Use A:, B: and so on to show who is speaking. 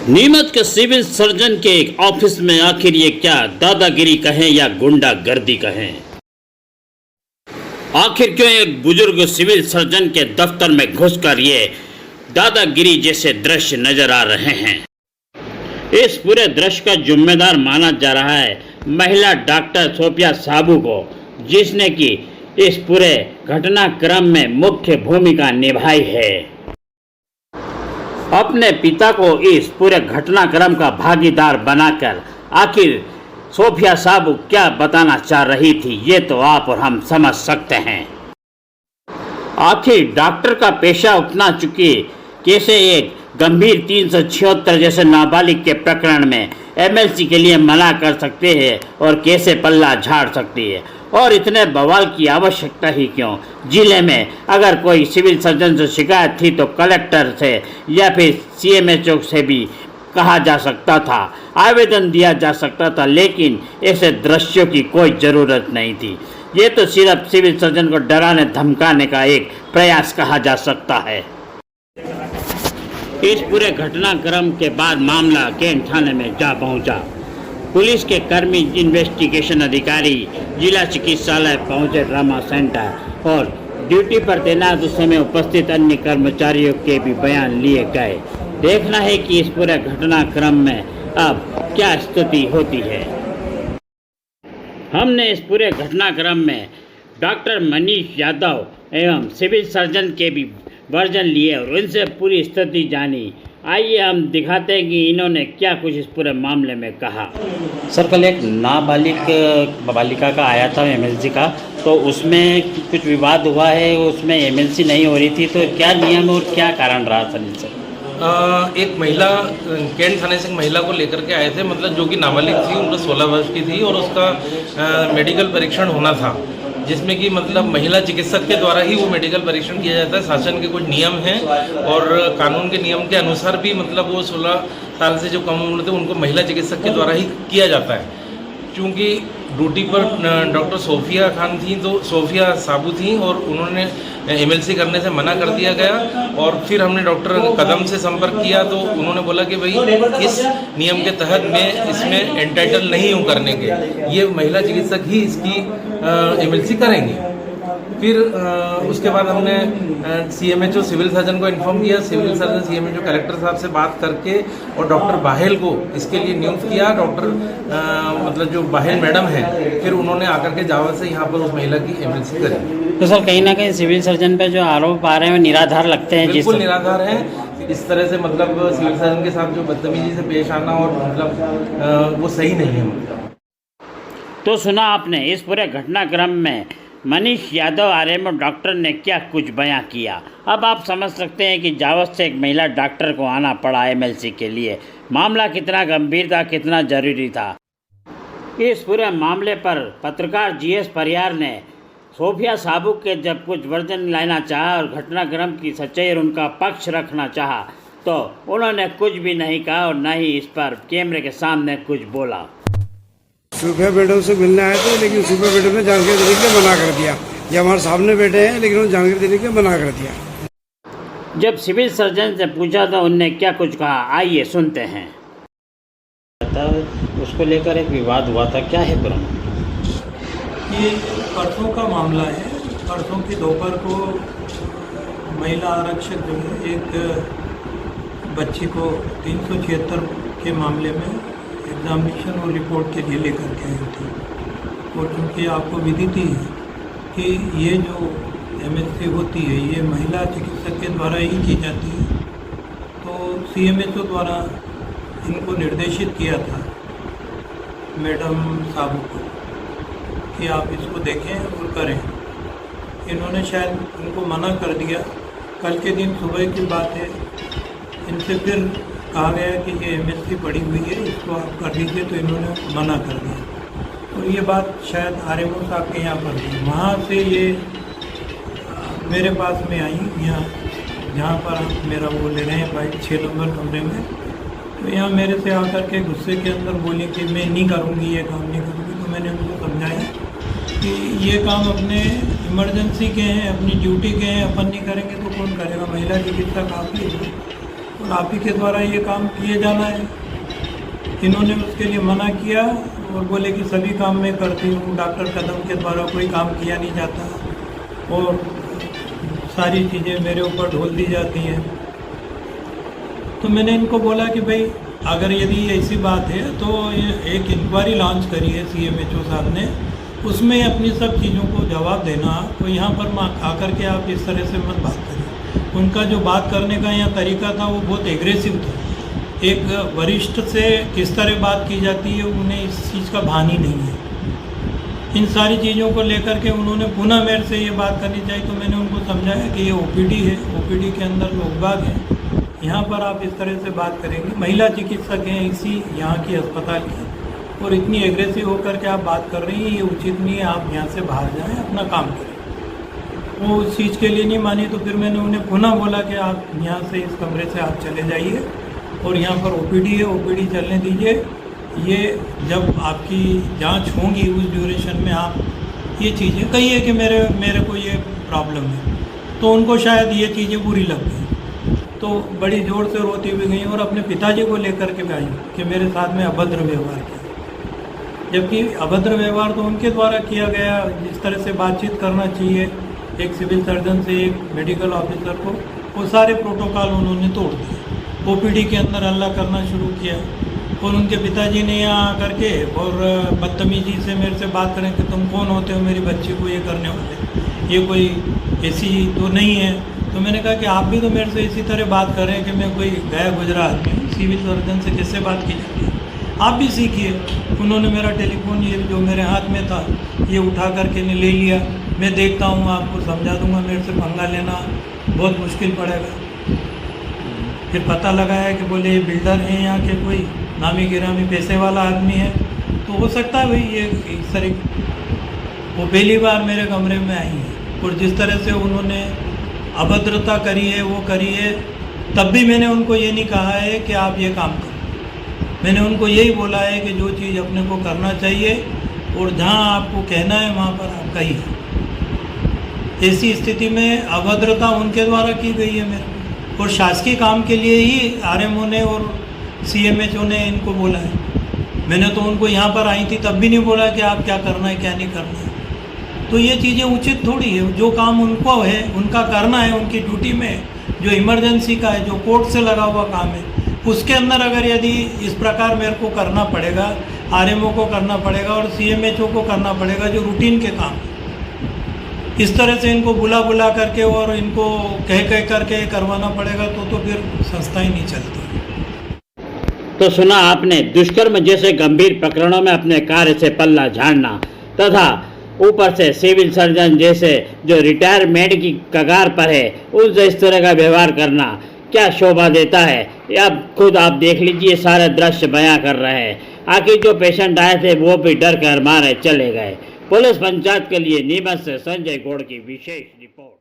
A: नीमच के civil surgeon के एक ऑफिस में आखिर ये क्या दादागिरी कहें या गुंडागर्दी कहें? आखिर क्यों एक बुजुर्ग सिविल सर्जन के दफ्तर में घुसकर ये दादागिरी जैसे दृश्य नजर आ रहे हैं? इस पूरे दृश्य का जिम्मेदार माना जा रहा है महिला डॉक्टर सोफिया साबू को, जिसने कि इस पूरे घटनाक्रम में मुख्य भूमिका निभाई है। अपने पिता को इस पूरे घटनाक्रम का भागीदार बनाकर आखिर सोफिया साबू क्या बताना चाह रही थी, ये तो आप और हम समझ सकते हैं। आखिर डॉक्टर का पेशा अपना चुकी कैसे एक गंभीर 376 जैसे नाबालिग के प्रकरण में एमएलसी के लिए मना कर सकते हैं और कैसे पल्ला झाड़ सकती है, और इतने बवाल की आवश्यकता ही क्यों? जिले में अगर कोई सिविल सर्जन से शिकायत थी तो कलेक्टर से या फिर सीएमएचओ से भी कहा जा सकता था, आवेदन दिया जा सकता था, लेकिन ऐसे दृश्यों की कोई ज़रूरत नहीं थी। ये तो सिर्फ सिविल सर्जन को डराने धमकाने का एक प्रयास कहा जा सकता है। इस पूरे घटनाक्रम के बाद मामला कैंट थाने में जा पहुंचा। पुलिस के कर्मी, इन्वेस्टिगेशन अधिकारी जिला चिकित्सालय पहुंचे ट्रामा सेंटर और ड्यूटी पर तैनात उस समय उपस्थित अन्य कर्मचारियों के भी बयान लिए गए। देखना है कि इस पूरे घटनाक्रम में अब क्या स्थिति होती है। हमने इस पूरे घटनाक्रम में डॉक्टर मनीष यादव एवं सिविल सर्जन के भी वर्जन लिए और उनसे पूरी स्थिति जानी। आइए हम दिखाते हैं कि इन्होंने क्या कुछ इस पूरे मामले में कहा।
B: सर, कल एक बालिका का आया था एमएलसी का, तो उसमें कुछ विवाद हुआ है, उसमें एमएलसी नहीं हो रही थी, तो क्या नियम और क्या कारण रहा सर?
C: एक महिला कैंट थाने से एक महिला को लेकर के आए थे, मतलब जो कि नाबालिग थी, उम्र 16 वर्ष की थी और उसका मेडिकल परीक्षण होना था, जिसमें कि मतलब महिला चिकित्सक के द्वारा ही वो मेडिकल परीक्षण किया जाता है। शासन के कुछ नियम हैं और कानून के नियम के अनुसार भी मतलब वो 16 साल से जो कम उम्र थे उनको महिला चिकित्सक के द्वारा ही किया जाता है। चूँकि ड्यूटी पर डॉक्टर सोफिया साबू थी और उन्होंने एमएलसी करने से मना कर दिया गया, और फिर हमने डॉक्टर कदम से संपर्क किया तो उन्होंने बोला कि भाई इस नियम के तहत मैं इसमें एंटाइटल नहीं हूँ करने के, ये महिला चिकित्सक ही इसकी एमएलसी करेंगे। फिर उसके बाद हमने सीएमएचओ सिविल सर्जन को इन्फॉर्म किया। सिविल सर्जन सीएमएचओ कलेक्टर साहब से बात करके और डॉक्टर बाहेल को इसके लिए नियुक्त किया। डॉक्टर मतलब जो बाहेल मैडम है, फिर उन्होंने आकर के जावा से यहाँ पर उस महिला की एमएलसी करी।
B: तो सर, कहीं ना कहीं सिविल सर्जन पे जो आरोप आ रहे हैं वो निराधार लगते हैं।
C: बिल्कुल निराधार हैं। इस तरह से मतलब सिविल सर्जन के साथ जो बदतमीजी से पेश आना और मतलब वो सही नहीं है। मतलब
A: तो सुना आपने इस पूरे घटनाक्रम में मनीष यादव आरएमओ डॉक्टर ने क्या कुछ बयां किया। अब आप समझ सकते हैं कि जावस से एक महिला डॉक्टर को आना पड़ा एमएलसी के लिए। मामला कितना गंभीर था, कितना जरूरी था। इस पूरे मामले पर पत्रकार जीएस परियार ने सोफिया साबू के जब कुछ वर्जन लाना चाहा और घटनाक्रम की सच्चाई और उनका पक्ष रखना चाहा, तो उन्होंने कुछ भी नहीं कहा और न ही इस पर कैमरे के सामने कुछ बोला।
D: सोफिया मैडम से मिलने आए थे, लेकिन सोफिया मैडम ने जानकारी देने के लिए मना कर दिया। ये हमारे सामने बैठे हैं, लेकिन उन्होंने जानकारी देने के लिए मना कर दिया।
A: जब सिविल सर्जन से पूछा तो उनने क्या कुछ कहा, आइए सुनते हैं।
B: उसको लेकर एक विवाद हुआ था, क्या है पूरा?
E: ये परसों का मामला है। परसों की दोपहर को महिला आरक्षक जो है एक बच्ची को 376 के मामले में एग्जामिनेशन और रिपोर्ट के लिए लेकर के आई थी। और चूँकि आपको विदित ही है कि ये जो एमएलसी होती है ये महिला चिकित्सक के द्वारा ही की जाती है, तो सीएमएचओ द्वारा इनको निर्देशित किया था मैडम साबू को कि आप इसको देखें और करें। इन्होंने शायद उनको मना कर दिया। कल के दिन सुबह की बात है, इनसे फिर कहा गया कि ये एमएलसी पड़ी हुई है, इसको आप कर दीजिए, तो इन्होंने मना कर दिया। और ये बात शायद आरएमओ साहब के यहाँ पर थी। वहाँ से ये मेरे पास में आई, यहाँ जहाँ पर आप मेरा वो ले रहे हैं बाइक 6 नंबर कमरे में। तो यहाँ मेरे से आकर के गुस्से के अंदर बोली कि मैं नहीं करूँगी, ये काम नहीं करूँगी। तो मैंने उनको समझाया कि ये काम अपने इमरजेंसी के हैं, अपनी ड्यूटी के हैं, अपन नहीं करेंगे तो कौन करेगा? महिला चिकित्सक आप ही हो और आप ही के द्वारा ये काम किए जाना है। इन्होंने उसके लिए मना किया और बोले कि सभी काम मैं करती हूँ, डॉक्टर कदम के द्वारा कोई काम किया नहीं जाता और सारी चीज़ें मेरे ऊपर ढोल दी जाती हैं। तो मैंने इनको बोला कि भाई अगर यदि ऐसी बात है तो एक इंक्वायरी लॉन्च करी है CMHO साहब ने, उसमें अपनी सब चीज़ों को जवाब देना। तो यहाँ पर आकर के आप इस तरह से मत बात करें। उनका जो बात करने का यहाँ तरीका था वो बहुत एग्रेसिव था। एक वरिष्ठ से किस तरह बात की जाती है उन्हें इस चीज़ का भान ही नहीं है। इन सारी चीज़ों को लेकर के उन्होंने पुनः मेरे से ये बात करनी चाहिए। तो मैंने उनको समझाया कि ये OPD है, OPD के अंदर लोग बाग हैं, यहाँ पर आप इस तरह से बात करेंगे, महिला चिकित्सक हैं इसी यहाँ की अस्पताल की, और इतनी एग्रेसिव होकर के आप बात कर रही हैं, ये उचित नहीं है, आप यहाँ से बाहर जाएं, अपना काम करें। वो उस चीज़ के लिए नहीं मानी। तो फिर मैंने उन्हें पुनः बोला कि आप यहाँ से इस कमरे से आप चले जाइए और यहाँ पर OPD है, OPD चलने दीजिए। ये जब आपकी जांच होगी उस ड्यूरेशन में आप ये चीज़ें कहिए कि मेरे को ये प्रॉब्लम है। तो उनको शायद ये चीज़ें बुरी लग गई, तो बड़ी ज़ोर से रोती हुई गई और अपने पिताजी को लेकर के भी आई कि मेरे साथ में अभद्र व्यवहार किया। जबकि अभद्र व्यवहार तो उनके द्वारा किया गया। जिस तरह से बातचीत करना चाहिए एक सिविल सर्जन से एक मेडिकल ऑफिसर को, वो सारे प्रोटोकॉल उन्होंने तोड़ दिए। OPD के अंदर हल्ला करना शुरू किया और उनके पिताजी ने यहाँ आकर के और बदतमीजी से मेरे से बात करें कि तुम कौन होते हो मेरी बच्ची को ये करने वाले, ये कोई ऐसी तो नहीं है। तो मैंने कहा कि आप भी तो मेरे से इसी तरह बात कर रहे हैं कि मैं कोई गया गुजरा आदमी हूँ, सिविल सर्जन से किससे बात की जाती है, आप भी सीखिए। उन्होंने मेरा टेलीफोन ये जो मेरे हाथ में था ये उठा करके ले लिया। मैं देखता हूँ, आपको समझा दूंगा, मेरे से पंगा लेना बहुत मुश्किल पड़ेगा। फिर पता लगाया कि बोले ये बिल्डर हैं यहाँ के, कोई नामी गिरामी पैसे वाला आदमी है। तो हो सकता है भाई ये इस तरह वो पहली बार मेरे कमरे में आई है और जिस तरह से उन्होंने अभद्रता करी है वो करी है। तब भी मैंने उनको ये नहीं कहा है कि आप ये काम करो। मैंने उनको यही बोला है कि जो चीज़ अपने को करना चाहिए और जहाँ आपको कहना है वहाँ पर आप कहिए। ऐसी स्थिति में अभद्रता उनके द्वारा की गई है मेरे को, और शासकीय काम के लिए ही RMO ने और CMHO ने इनको बोला है। मैंने तो उनको यहाँ पर आई थी तब भी नहीं बोला कि आप क्या करना है क्या नहीं करना है। तो ये चीज़ें उचित थोड़ी है। जो काम उनको है उनका करना है, उनकी ड्यूटी में जो इमरजेंसी का है, जो कोर्ट से लगा हुआ काम है, उसके अंदर अगर यदि इस प्रकार मेरे को करना पड़ेगा, RMO को करना पड़ेगा और CMHO को करना पड़ेगा जो रूटीन के काम है, इस तरह से इनको बुला करके और इनको कह करके करवाना पड़ेगा तो फिर संस्था ही नहीं चलती।
A: तो सुना आपने, दुष्कर्म जैसे गंभीर प्रकरणों में अपने कार्य से पल्ला झाड़ना तथा ऊपर से सिविल सर्जन जैसे जो रिटायरमेंट की कगार पर है उनसे इस तरह का व्यवहार करना क्या शोभा देता है। अब खुद आप देख लीजिए, सारे दृश्य बयां कर रहे हैं। आखिर जो पेशेंट आए थे वो भी डर कर मारे चले गए। पुलिस पंचायत के लिए नीमच से संजय गौड़ की विशेष रिपोर्ट।